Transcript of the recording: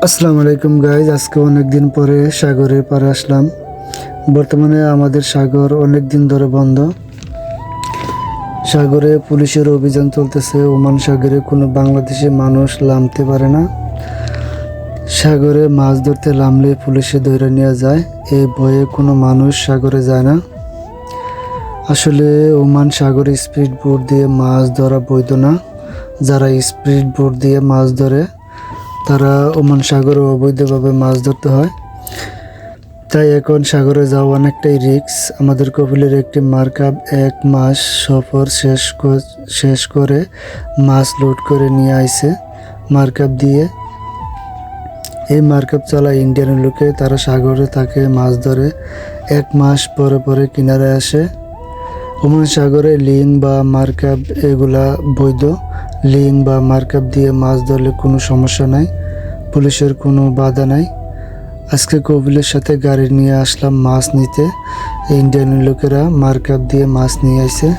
আসসালামু আলাইকুম গাইজ, আজকে অনেক দিন পরে সাগরের পাড়ে আসলাম। বর্তমানে আমাদের সাগর অনেক দিন ধরে বন্ধ। সাগরে পুলিশের অভিযান চলতেছে। ওমান সাগরে কোনো বাংলাদেশি মানুষ নামতে পারে না। সাগরে মাছ ধরতে নামলে পুলিশে ধরে নিয়ে যায়, এই ভয়ে কোনো মানুষ সাগরে যায় না। আসলে ওমান সাগরে স্পিড বোট দিয়ে মাছ ধরা বৈধ না। যারা স্পিড বোট দিয়ে মাছ ধরে তারা ওমান সাগরে অবৈধভাবে মাছ ধরতে হয়। তাই এখন সাগরে যাওয়া অনেকটাই রিস্ক। আমাদের কপিলের একটি মার্কাব 1 মাস সফর শেষ করে মাছ লোড করে নিয়ে আইছে মার্কাব দিয়ে। এই মার্কাব চালা ইন্ডিয়ান লোকে, তারা সাগরে থাকে, মাছ ধরে 1 মাস পরে পরে কিনারে আসে। ওমান সাগরে লিং বা মার্কাব এগুলা বৈধ। লিং বা মার্কাব দিয়ে মাছ ধরলে কোনো সমস্যা নাই, পুলিশের কোনো বাধা নাই। আজকে কপিলের সাথে গাড়ি নিয়ে আসলাম মাছ নিতে। ইন্ডিয়ান লোকেরা মার্কাব দিয়ে মাছ নিয়ে আসে।